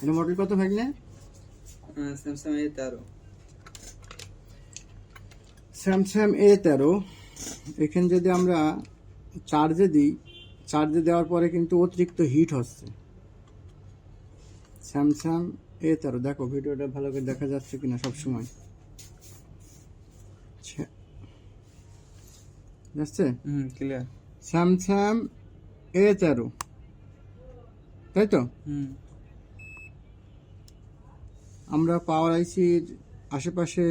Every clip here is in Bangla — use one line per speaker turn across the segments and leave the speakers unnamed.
এটা মডেল কত ভাগলে?
Samsung A13।
Samsung A13। এখানে যদি আমরা চার্জে দিই, চার্জে দেওয়ার পরে কিন্তু অতিরিক্ত হিট হচ্ছে। স্যামসাং A13, দেখো ভিডিওটা ভালো করে দেখা যাচ্ছে কিনা সব সময়। যাচ্ছে?
ক্লিয়ার।
স্যামসাং A13, তাই তো? আমরা পাওয়ার আইসির আশেপাশে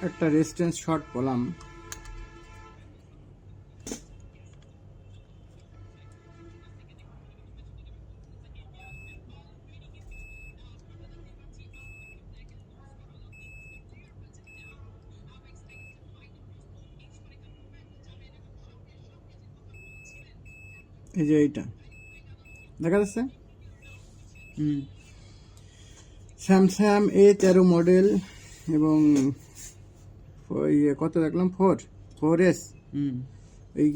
একটা রেজিস্ট্যান্স শর্ট পেলাম। এই যে এইটা দেখা যাচ্ছে, স্যামসাং A13 মডেল এবং কত দেখলাম 4S। এই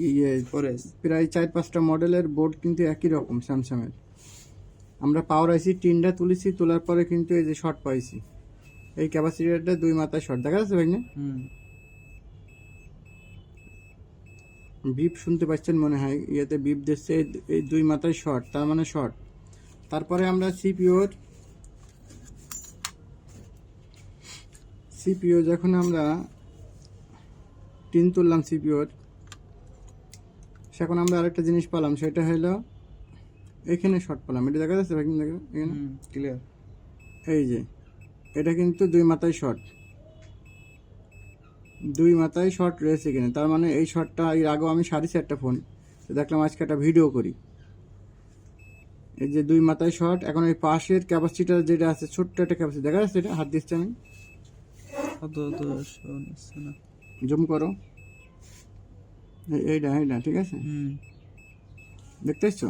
প্রায় 4-5টা মডেলের বোর্ড কিন্তু একই রকম স্যামসাংয়ের। আমরা পাওয়ার আইসি টিনটা তুলেছি, তোলার পরে কিন্তু এই যে শর্ট পাইছি। এই ক্যাপাসিটারটা 2 মাথায় শর্ট দেখা যাচ্ছে ভাই না? বিপ শুনতে পাচ্ছেন মনে হয়, ইয়েতে বিপ দিচ্ছে। এই 2 মাথায় শর্ট, তার মানে শর্ট। তারপরে আমরা সিপিও যখন আমরা টিন তুললাম সিপিওর, সেখন আমরা আরেকটা জিনিস পেলাম, সেটা হলো এখানে শর্ট পেলাম। এটা দেখা যাচ্ছে ভাই এখানে
ক্লিয়ার।
এই যে এটা কিন্তু 2 মাথায় শর্ট, 2 মাথায় শর্ট রয়েছে এখানে। তার মানে এই শর্টটা এর আগেও আমি সারিছি একটা ফোন, তো দেখলাম আজকে একটা ভিডিও করি। এই যে 2 মাথায় শর্ট। এখন এই পাশের ক্যাপাসিটার যেটা আছে, ছোট্ট একটা ক্যাপাসিটি দেখা যাচ্ছে, এটা হাত দিচ্ছে আমি, জুম করো, এইটা ঠিক আছে, দেখতে পাচ্ছ?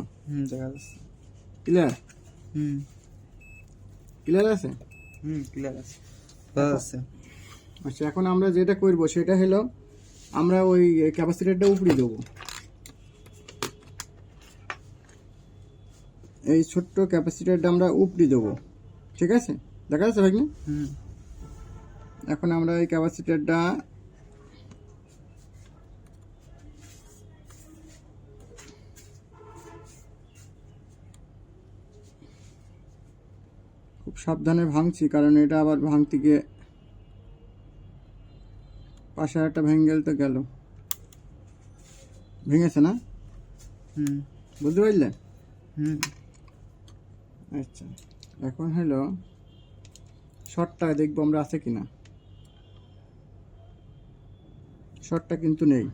দেখা যাচ্ছে।
ক্লিয়ার? ক্লিয়ার আছে?
ক্লিয়ার আছে।
আচ্ছা, এখন আমরা যেটা করবো সেটা হলো আমরা ওই ক্যাপাসিটারটা উপরে দেবো। এই ছোট্ট ক্যাপাসিটারটা আমরা উপরে দেবো, ঠিক আছে? দেখা যাচ্ছে ভাই? এখন আমরা এই ক্যাপাসিটারটা খুব সাবধানে ভাঙছি, কারণ এটা আবার ভাঙতে গিয়ে পাশে একটা ভেঙে তো গেল। ভেঙেছে না? বুঝতে পারলে? আচ্ছা, এখন হলো শর্টটা দেখবো আমরা আছে কিনা। শর্টটা কিন্তু নেই,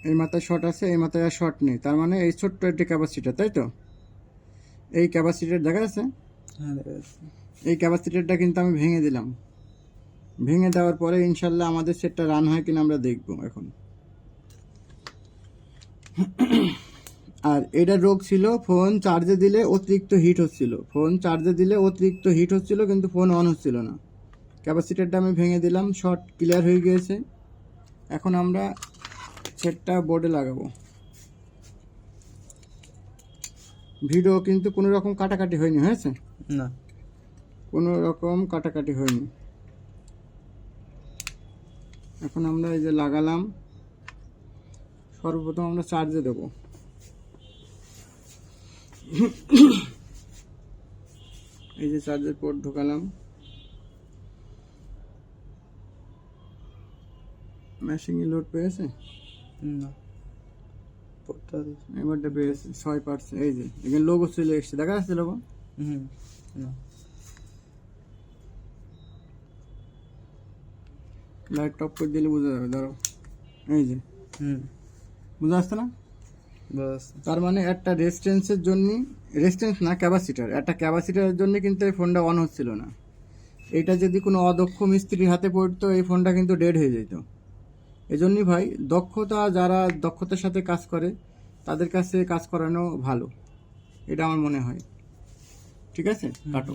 এই মাথায় শর্ট আছে, এই মাথায় আর শর্ট নেই। তার মানে এই ছোট্ট একটি ক্যাপাসিটার, তাই তো? এই ক্যাপাসিটার দেখা যাচ্ছে? এই ক্যাপাসিটারটা কিন্তু আমি ভেঙে দিলাম। ভেঙে দেওয়ার পরে ইনশাল্লাহ আমাদের সেটটা রান হয় কিনা আমরা দেখবো এখন। আর এটার রোগ ছিল ফোন চার্জে দিলে অতিরিক্ত হিট হচ্ছিল। ফোন চার্জে দিলে অতিরিক্ত হিট হচ্ছিল, কিন্তু ফোন অন হচ্ছিল না। ক্যাপাসিটারটা আমি ভেঙে দিলাম, শর্ট ক্লিয়ার হয়ে গিয়েছে। এখন আমরা সেটটা বোর্ডে লাগাবো। ভিডিও কিন্তু কোনো রকম কাটাকাটি হয়নি, হয়েছে
না?
কোনো রকম কাটাকাটি হয়নি। এখন আমরা এই যে লাগালাম, সর্বপ্রথম আমরা চার্জে দেব। এই যে চার্জের পোর্ট ঢোকালাম, মেশিনে লোড পেয়েছে
না,
এবারটা পেয়েছে 6%। এই যে এখানে লোগো চলে এসছে, দেখা যাচ্ছে লোগো?
না,
লাইট টপ করে দিলে বোঝা যাবে, ধরো এই যে বোঝা যাচ্ছে না? তার মানে একটা রেজিস্ট্যান্সের জন্য, রেজিস্ট্যান্স না ক্যাপাসিটার, একটা ক্যাপাসিটারের জন্য কিন্তু এই ফোনটা অন হচ্ছিল না। এটা যদি কোনো অদক্ষ মিস্ত্রির হাতে পড়তো, এই ফোনটা কিন্তু ডেড হয়ে যেত। এজন্যই ভাই, যারা দক্ষতার সাথে কাজ করে তাদের কাছে কাজ করানো ভালো, এটা আমার মনে হয়। ঠিক আছে, কাটো।